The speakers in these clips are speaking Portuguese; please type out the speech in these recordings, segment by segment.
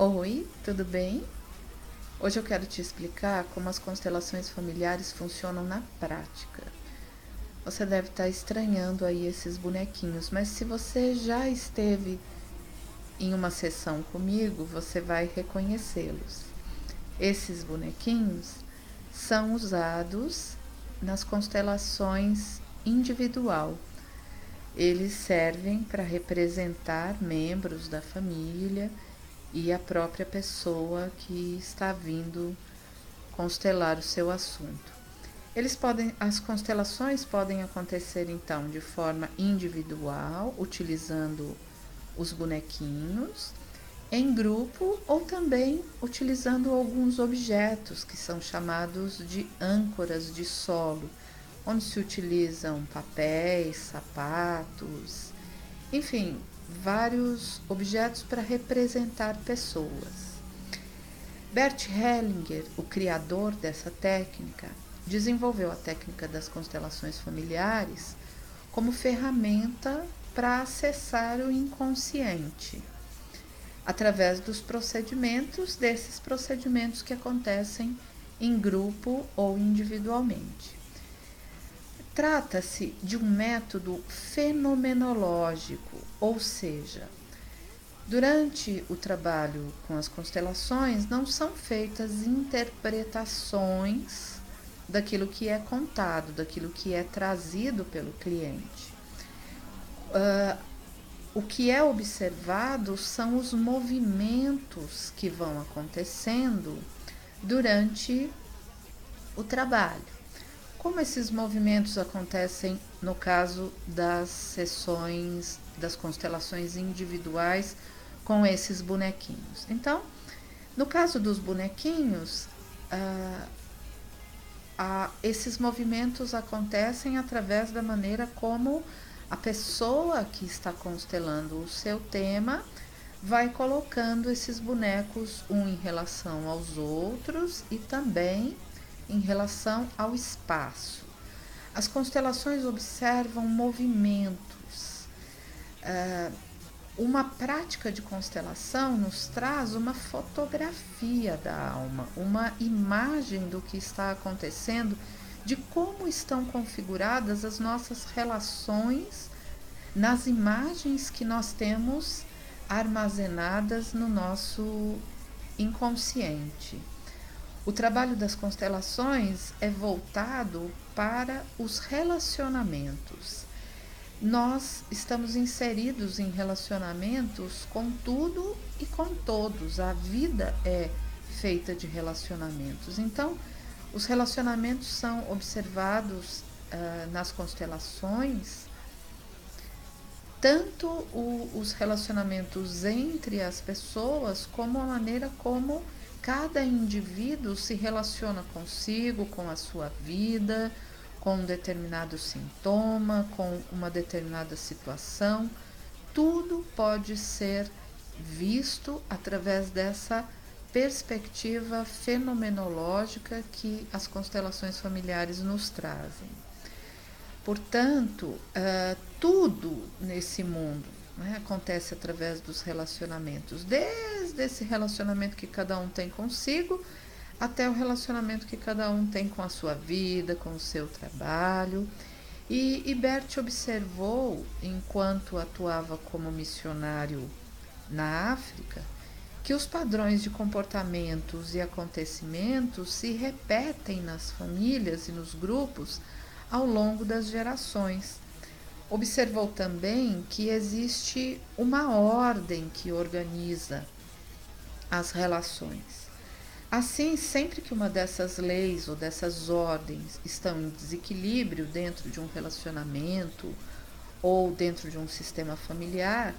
Oi, tudo bem? Hoje eu quero te explicar como as constelações familiares funcionam na prática. Você deve estar estranhando aí esses bonequinhos, mas se você já esteve em uma sessão comigo, você vai reconhecê-los. Esses bonequinhos são usados nas constelações individual. Eles servem para representar membros da família e a própria pessoa que está vindo constelar o seu assunto. As constelações podem acontecer então de forma individual, utilizando os bonequinhos, em grupo ou também utilizando alguns objetos que são chamados de âncoras de solo, onde se utilizam papéis, sapatos, enfim, vários objetos para representar pessoas. Bert Hellinger, o criador dessa técnica, desenvolveu a técnica das constelações familiares como ferramenta para acessar o inconsciente, através desses procedimentos que acontecem em grupo ou individualmente. Trata-se de um método fenomenológico, ou seja, durante o trabalho com as constelações não são feitas interpretações daquilo que é contado, daquilo que é trazido pelo cliente. O que é observado são os movimentos que vão acontecendo durante o trabalho. Como esses movimentos acontecem no caso das sessões das constelações individuais com esses bonequinhos. Então, no caso dos bonequinhos, esses movimentos acontecem através da maneira como a pessoa que está constelando o seu tema vai colocando esses bonecos um em relação aos outros e também em relação ao espaço. As constelações observam movimentos. Uma prática de constelação nos traz uma fotografia da alma, uma imagem do que está acontecendo, de como estão configuradas as nossas relações nas imagens que nós temos armazenadas no nosso inconsciente. O trabalho das constelações é voltado para os relacionamentos. Nós estamos inseridos em relacionamentos com tudo e com todos. A vida é feita de relacionamentos. Então, os relacionamentos são observados nas constelações, tanto os relacionamentos entre as pessoas, como a maneira como cada indivíduo se relaciona consigo, com a sua vida, com um determinado sintoma, com uma determinada situação. Tudo pode ser visto através dessa perspectiva fenomenológica que as constelações familiares nos trazem. Portanto, tudo nesse mundo, né, acontece através dos relacionamentos, desde esse relacionamento que cada um tem consigo, até o relacionamento que cada um tem com a sua vida, com o seu trabalho. E Bert observou, enquanto atuava como missionário na África, que os padrões de comportamentos e acontecimentos se repetem nas famílias e nos grupos ao longo das gerações. Observou também que existe uma ordem que organiza as relações. Assim, sempre que uma dessas leis ou dessas ordens estão em desequilíbrio dentro de um relacionamento ou dentro de um sistema familiar,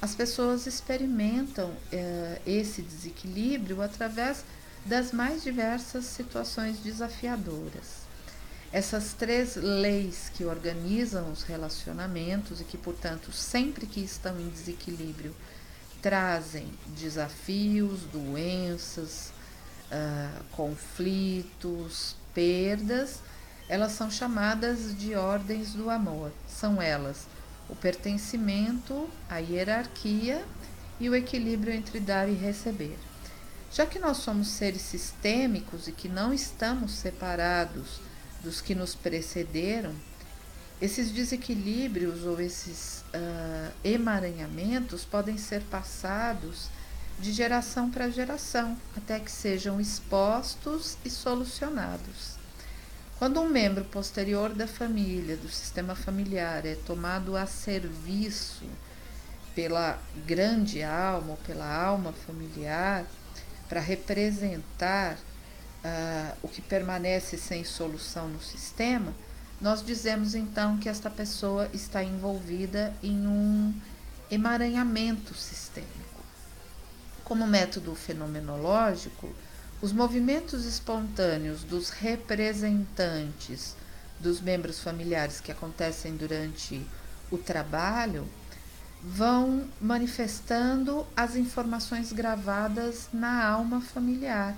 as pessoas experimentam esse desequilíbrio através das mais diversas situações desafiadoras. Essas 3 leis que organizam os relacionamentos e que, portanto, sempre que estão em desequilíbrio, trazem desafios, doenças, conflitos, perdas, elas são chamadas de ordens do amor. São elas o pertencimento, a hierarquia e o equilíbrio entre dar e receber. Já que nós somos seres sistêmicos e que não estamos separados dos que nos precederam, esses desequilíbrios ou esses emaranhamentos podem ser passados de geração para geração, até que sejam expostos e solucionados. Quando um membro posterior da família, do sistema familiar, é tomado a serviço pela grande alma ou pela alma familiar, para representar o que permanece sem solução no sistema, nós dizemos então que esta pessoa está envolvida em um emaranhamento sistêmico. Como método fenomenológico, os movimentos espontâneos dos representantes dos membros familiares que acontecem durante o trabalho vão manifestando as informações gravadas na alma familiar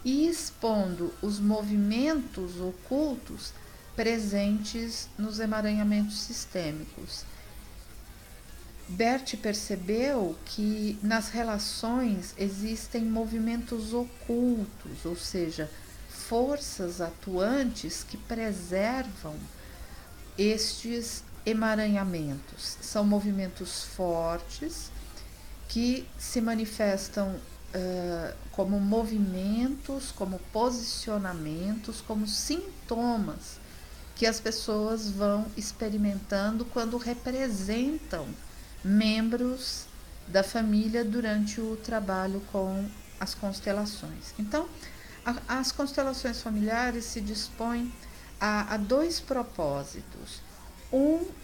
e expondo os movimentos ocultos presentes nos emaranhamentos sistêmicos. Bert percebeu que nas relações existem movimentos ocultos, ou seja, forças atuantes que preservam estes emaranhamentos. São movimentos fortes que se manifestam como movimentos, como posicionamentos, como sintomas que as pessoas vão experimentando quando representam membros da família durante o trabalho com as constelações. Então, as constelações familiares se dispõem a dois propósitos.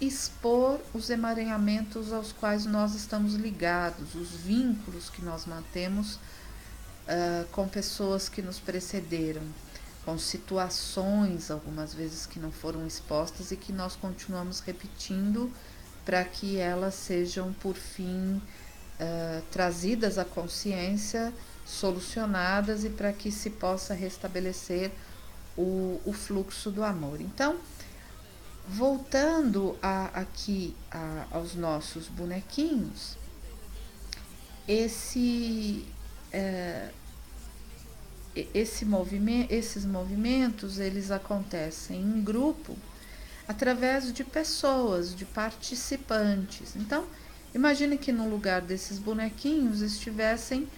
Expor os emaranhamentos aos quais nós estamos ligados, os vínculos que nós mantemos com pessoas que nos precederam, com situações, algumas vezes, que não foram expostas e que nós continuamos repetindo para que elas sejam, por fim, trazidas à consciência, solucionadas e para que se possa restabelecer o fluxo do amor. Então, voltando aqui aos nossos bonequinhos, esses movimentos eles acontecem em grupo através de pessoas, de participantes. Então, imagine que no lugar desses bonequinhos estivessem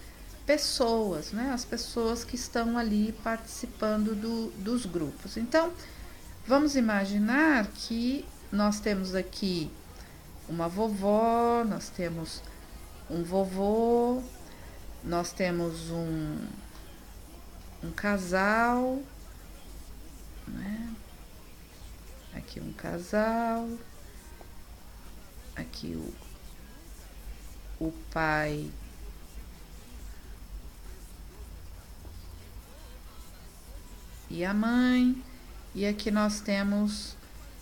pessoas, né? As pessoas que estão ali participando dos grupos. Então, vamos imaginar que nós temos aqui uma vovó, nós temos um vovô, nós temos um casal, né? Aqui um casal, aqui o pai e a mãe, e aqui nós temos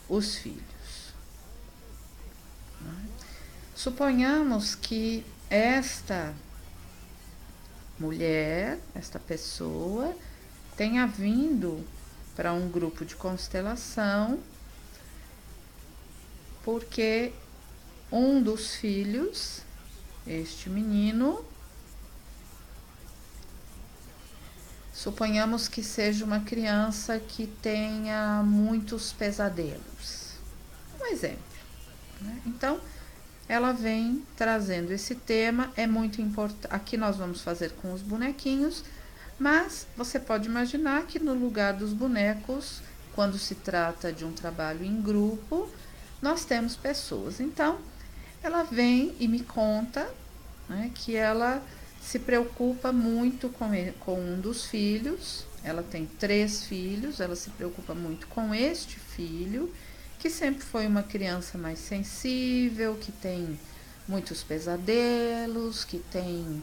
os filhos. Suponhamos que esta mulher, esta pessoa, tenha vindo para um grupo de constelação porque um dos filhos, este menino, suponhamos que seja uma criança que tenha muitos pesadelos. Um exemplo, né? Então, ela vem trazendo esse tema, é muito importante. Aqui nós vamos fazer com os bonequinhos, mas você pode imaginar que no lugar dos bonecos, quando se trata de um trabalho em grupo, nós temos pessoas. Então, ela vem e me conta, né, que ela se preocupa muito com um dos filhos. Ela tem 3 filhos, ela se preocupa muito com este filho, que sempre foi uma criança mais sensível, que tem muitos pesadelos, que tem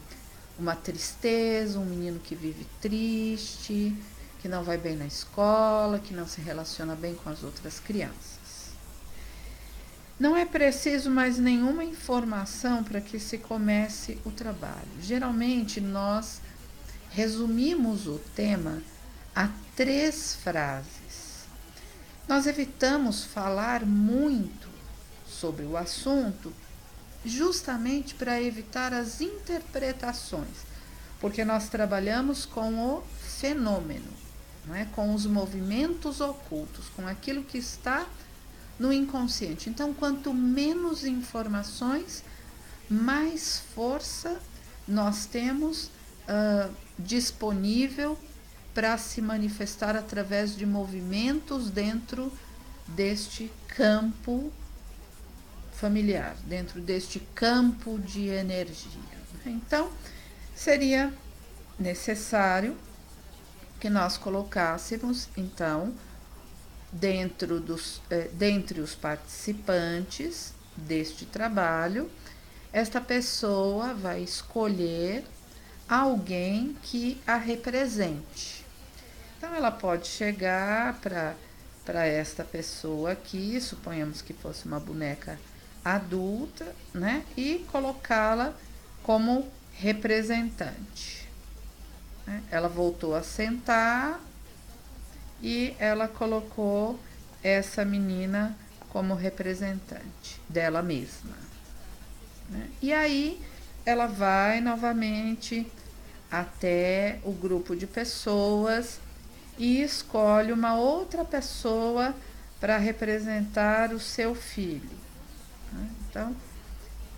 uma tristeza, um menino que vive triste, que não vai bem na escola, que não se relaciona bem com as outras crianças. Não é preciso mais nenhuma informação para que se comece o trabalho. Geralmente, nós resumimos o tema a 3 frases. Nós evitamos falar muito sobre o assunto justamente para evitar as interpretações, porque nós trabalhamos com o fenômeno, não é? Com os movimentos ocultos, com aquilo que está no inconsciente. Então, quanto menos informações, mais força nós temos disponível para se manifestar através de movimentos dentro deste campo familiar, dentro deste campo de energia. Então, seria necessário que nós colocássemos, então, dentre os participantes deste trabalho, esta pessoa vai escolher alguém que a represente. Então, ela pode chegar para esta pessoa aqui, suponhamos que fosse uma boneca adulta, né? E colocá-la como representante. Ela voltou a sentar e ela colocou essa menina como representante dela mesma. E aí ela vai novamente até o grupo de pessoas e escolhe uma outra pessoa para representar o seu filho. Então,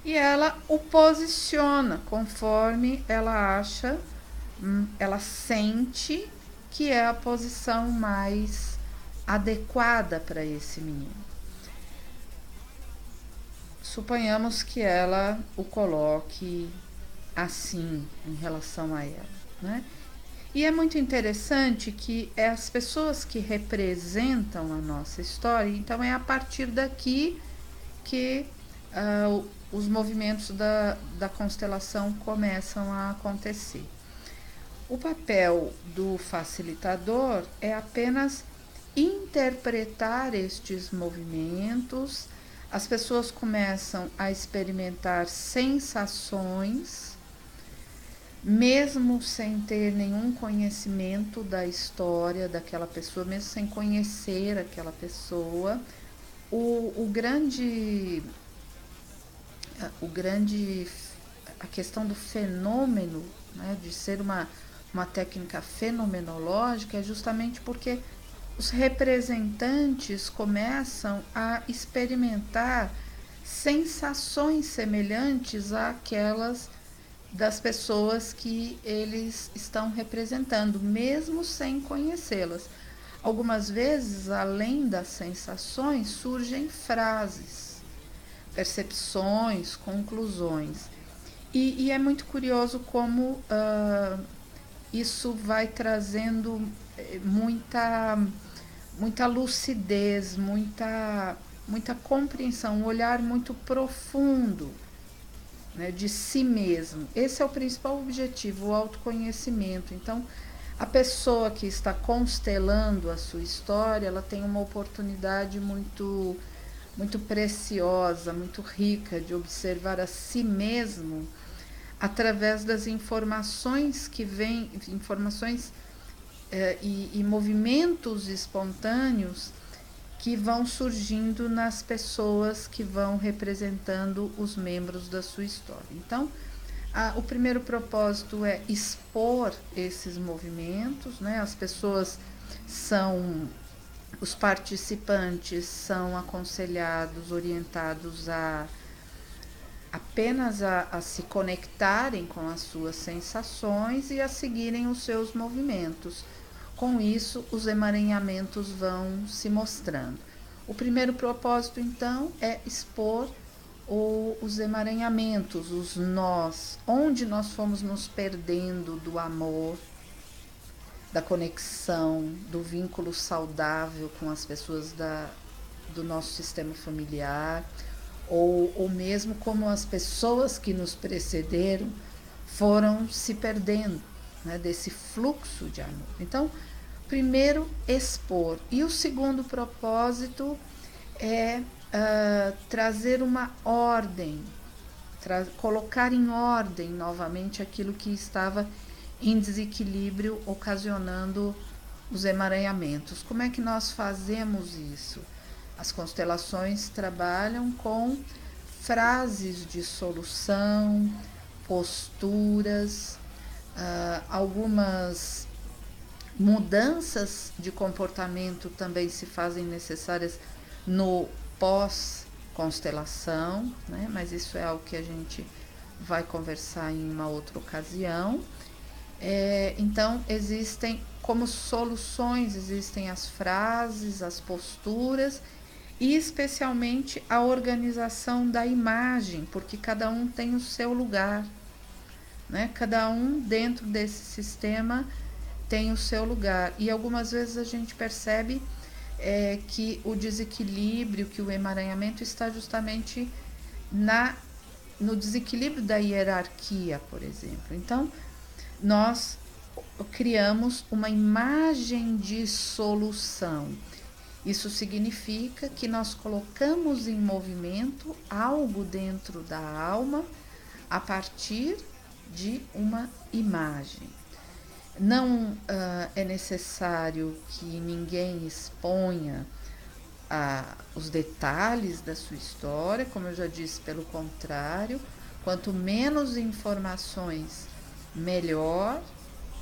e ela o posiciona conforme ela acha, ela sente que é a posição mais adequada para esse menino. Suponhamos que ela o coloque assim em relação a ela, né? E é muito interessante que as pessoas que representam a nossa história, então é a partir daqui que os movimentos da constelação começam a acontecer. O papel do facilitador é apenas interpretar estes movimentos. As pessoas começam a experimentar sensações, mesmo sem ter nenhum conhecimento da história daquela pessoa, mesmo sem conhecer aquela pessoa. A questão do fenômeno, né, de ser uma técnica fenomenológica, é justamente porque os representantes começam a experimentar sensações semelhantes àquelas das pessoas que eles estão representando, mesmo sem conhecê-las. Algumas vezes, além das sensações, surgem frases, percepções, conclusões. E é muito curioso como isso vai trazendo muita lucidez, muita compreensão, um olhar muito profundo, né, de si mesmo. Esse é o principal objetivo, o autoconhecimento. Então, a pessoa que está constelando a sua história, ela tem uma oportunidade muito preciosa, muito rica de observar a si mesmo através das informações que vêm, informações e movimentos espontâneos que vão surgindo nas pessoas que vão representando os membros da sua história. Então, o primeiro propósito é expor esses movimentos, né? As pessoas os participantes são aconselhados, orientados apenas a se conectarem com as suas sensações e a seguirem os seus movimentos. Com isso, os emaranhamentos vão se mostrando. O primeiro propósito, então, é expor os emaranhamentos, os nós, onde nós fomos nos perdendo do amor, da conexão, do vínculo saudável com as pessoas do nosso sistema familiar, ou mesmo como as pessoas que nos precederam foram se perdendo, né, desse fluxo de amor. Então, primeiro, expor. E o segundo propósito é trazer uma ordem, colocar em ordem novamente aquilo que estava em desequilíbrio, ocasionando os emaranhamentos. Como é que nós fazemos isso? As constelações trabalham com frases de solução, posturas, algumas mudanças de comportamento também se fazem necessárias no pós-constelação, né? Mas isso é algo que a gente vai conversar em uma outra ocasião. Então, existem como soluções, existem as frases, as posturas e especialmente a organização da imagem, porque cada um tem o seu lugar, né? Cada um dentro desse sistema tem o seu lugar. E algumas vezes a gente percebe que o desequilíbrio, que o emaranhamento está justamente no desequilíbrio da hierarquia, por exemplo. Então, nós criamos uma imagem de solução. Isso significa que nós colocamos em movimento algo dentro da alma a partir de uma imagem. Não é necessário que ninguém exponha os detalhes da sua história, como eu já disse, pelo contrário, quanto menos informações, melhor,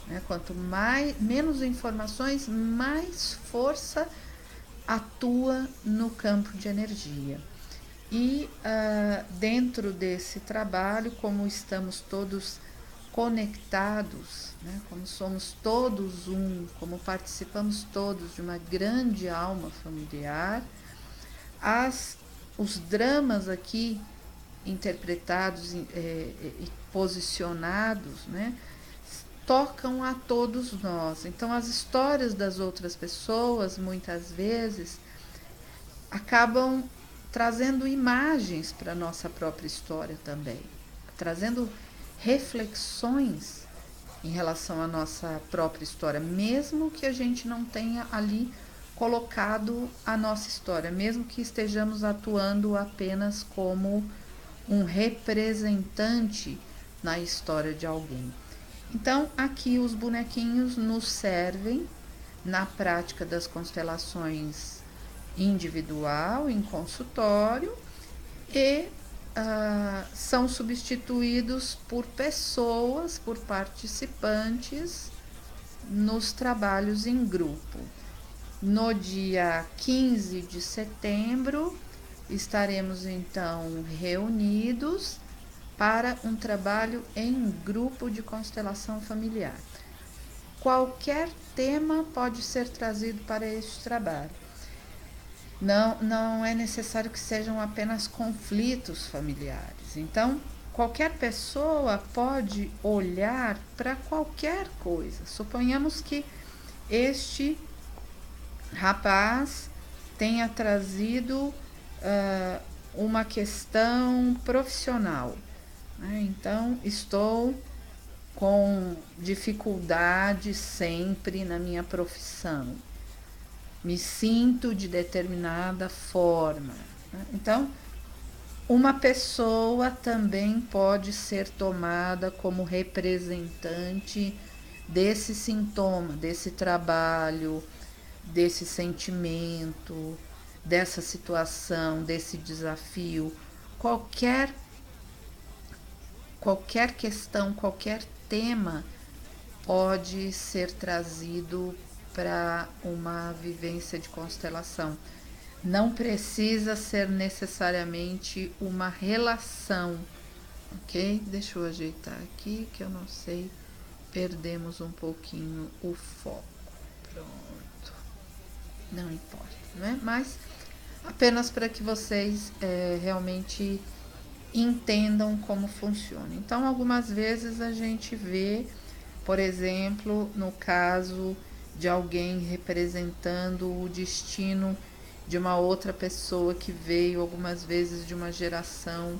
né? Quanto menos informações, mais força atua no campo de energia. E dentro desse trabalho, como estamos todos conectados, né? Como somos todos um, como participamos todos de uma grande alma familiar, os dramas aqui interpretados e posicionados, né, tocam a todos nós. Então, as histórias das outras pessoas, muitas vezes, acabam trazendo imagens para a nossa própria história também, trazendo reflexões em relação à nossa própria história, mesmo que a gente não tenha ali colocado a nossa história, mesmo que estejamos atuando apenas como um representante na história de alguém. Então, aqui os bonequinhos nos servem na prática das constelações individual, em consultório, e são substituídos por pessoas, por participantes nos trabalhos em grupo. No dia 15 de setembro, estaremos então reunidos para um trabalho em grupo de constelação familiar. Qualquer tema pode ser trazido para este trabalho. Não é necessário que sejam apenas conflitos familiares. Então, qualquer pessoa pode olhar para qualquer coisa. Suponhamos que este rapaz tenha trazido uma questão profissional, né? Então, estou com dificuldade sempre na minha profissão, me sinto de determinada forma, né? Então, uma pessoa também pode ser tomada como representante desse sintoma, desse trabalho, desse sentimento, dessa situação, desse desafio. Qualquer questão, qualquer tema pode ser trazido para uma vivência de constelação. Não precisa ser necessariamente uma relação, ok? Deixa eu ajeitar aqui que eu não sei, perdemos um pouquinho o foco. Pronto, não importa, né? Mas apenas para que vocês realmente entendam como funciona. Então, algumas vezes a gente vê, por exemplo, no caso de alguém representando o destino de uma outra pessoa que veio algumas vezes de uma geração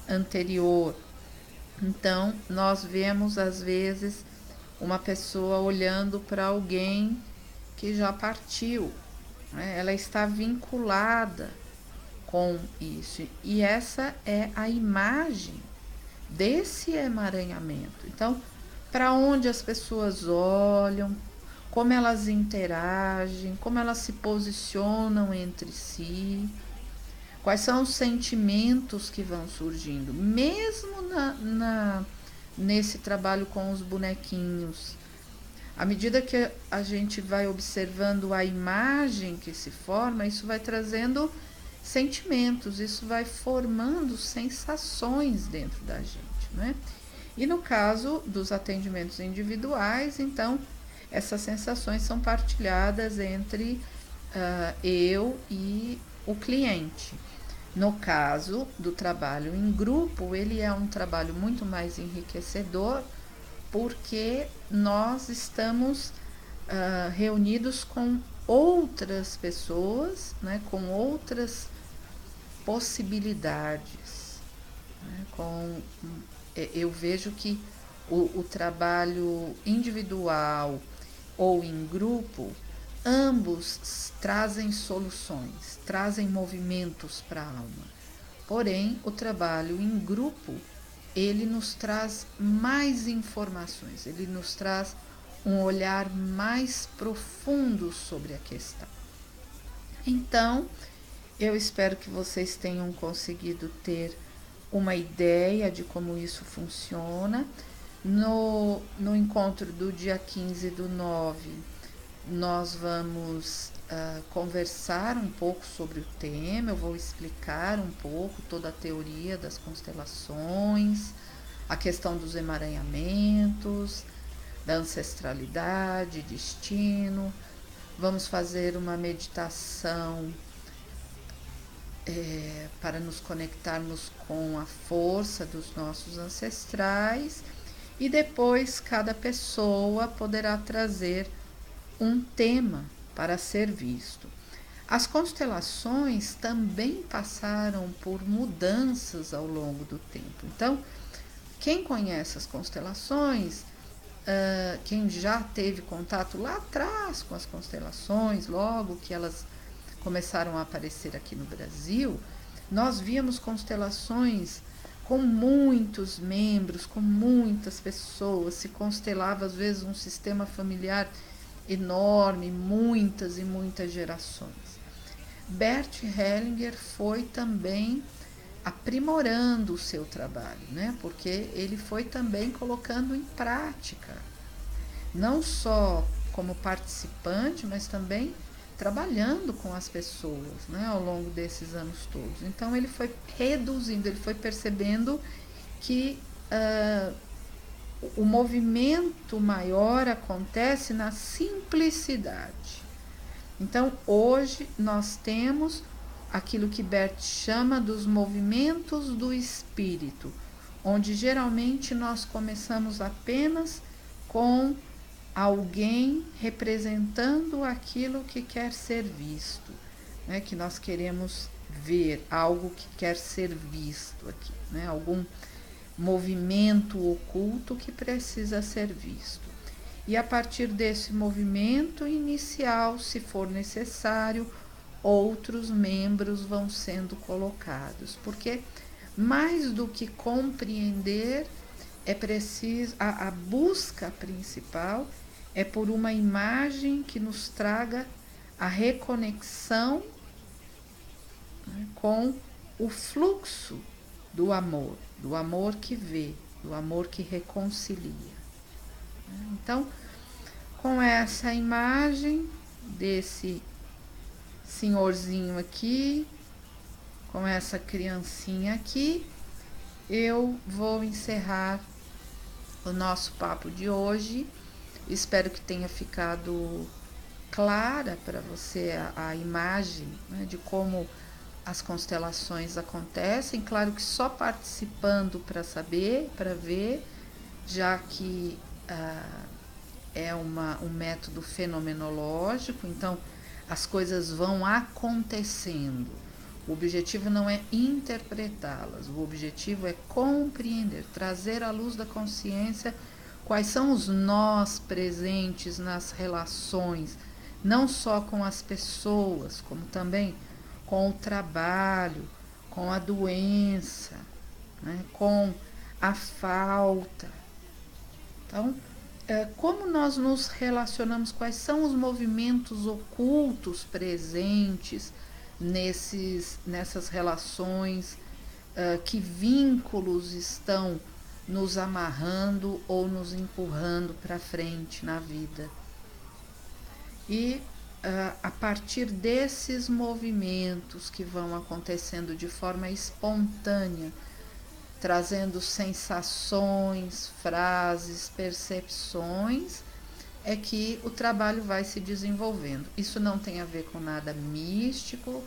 anterior. Então, nós vemos às vezes uma pessoa olhando para alguém que já partiu, né? Ela está vinculada com isso, e essa é a imagem desse emaranhamento. Então, para onde as pessoas olham, como elas interagem, como elas se posicionam entre si, Quais são os sentimentos que vão surgindo, mesmo nesse trabalho com os bonequinhos. À medida que a gente vai observando a imagem que se forma, isso vai trazendo sentimentos, isso vai formando sensações dentro da gente, né? E no caso dos atendimentos individuais, então, essas sensações são partilhadas entre eu e o cliente. No caso do trabalho em grupo, ele é um trabalho muito mais enriquecedor, porque nós estamos reunidos com outras pessoas, né, com outras possibilidades. Né, eu vejo que o trabalho individual ou em grupo, ambos trazem soluções, trazem movimentos para a alma. Porém, o trabalho em grupo, ele nos traz mais informações, ele nos traz um olhar mais profundo sobre a questão. Então, eu espero que vocês tenham conseguido ter uma ideia de como isso funciona. No encontro do dia 15/9, nós vamos conversar um pouco sobre o tema, eu vou explicar um pouco toda a teoria das constelações, a questão dos emaranhamentos, da ancestralidade, destino. Vamos fazer uma meditação para nos conectarmos com a força dos nossos ancestrais, e depois cada pessoa poderá trazer um tema para ser visto. As constelações também passaram por mudanças ao longo do tempo. Então, quem conhece as constelações, quem já teve contato lá atrás com as constelações, logo que elas começaram a aparecer aqui no Brasil, nós víamos constelações com muitos membros, com muitas pessoas, se constelava às vezes um sistema familiar enorme, muitas e muitas gerações. Bert Hellinger foi também aprimorando o seu trabalho, né? Porque ele foi também colocando em prática, não só como participante, mas também trabalhando com as pessoas, né, ao longo desses anos todos. Então ele foi reduzindo, ele foi percebendo que o movimento maior acontece na simplicidade. Então hoje nós temos aquilo que Bert chama dos movimentos do espírito, onde geralmente nós começamos apenas com alguém representando aquilo que quer ser visto, né? Que nós queremos ver, algo que quer ser visto aqui, né? Algum movimento oculto que precisa ser visto. E a partir desse movimento inicial, se for necessário, outros membros vão sendo colocados, porque mais do que compreender, é preciso, a busca principal é por uma imagem que nos traga a reconexão, né, com o fluxo do amor que vê, do amor que reconcilia. Então, com essa imagem desse senhorzinho aqui, com essa criancinha aqui, eu vou encerrar o nosso papo de hoje. Espero que tenha ficado clara para você a imagem, né, de como as constelações acontecem. Claro que só participando para saber, para ver, já que é um método fenomenológico, então as coisas vão acontecendo. O objetivo não é interpretá-las, o objetivo é compreender, trazer à luz da consciência quais são os nós presentes nas relações, não só com as pessoas, como também com o trabalho, com a doença, né, com a falta. Então, como nós nos relacionamos, quais são os movimentos ocultos presentes nessas relações, que vínculos estão nos amarrando ou nos empurrando para frente na vida. E a partir desses movimentos que vão acontecendo de forma espontânea, trazendo sensações, frases, percepções, é que o trabalho vai se desenvolvendo. Isso não tem a ver com nada místico,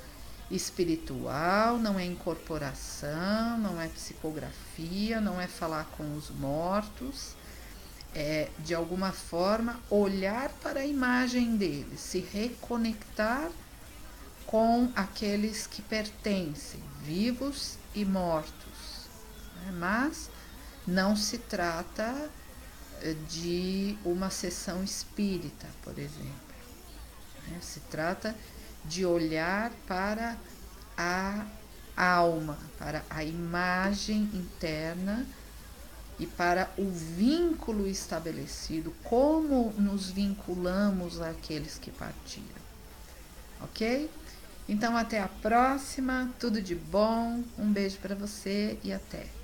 espiritual, não é incorporação, não é psicografia, não é falar com os mortos. É, de alguma forma, olhar para a imagem deles, se reconectar com aqueles que pertencem, vivos e mortos. Mas não se trata de uma sessão espírita, por exemplo. Se trata de olhar para a alma, para a imagem interna e para o vínculo estabelecido, como nos vinculamos àqueles que partiram. Ok? Então, até a próxima, tudo de bom, um beijo para você e até!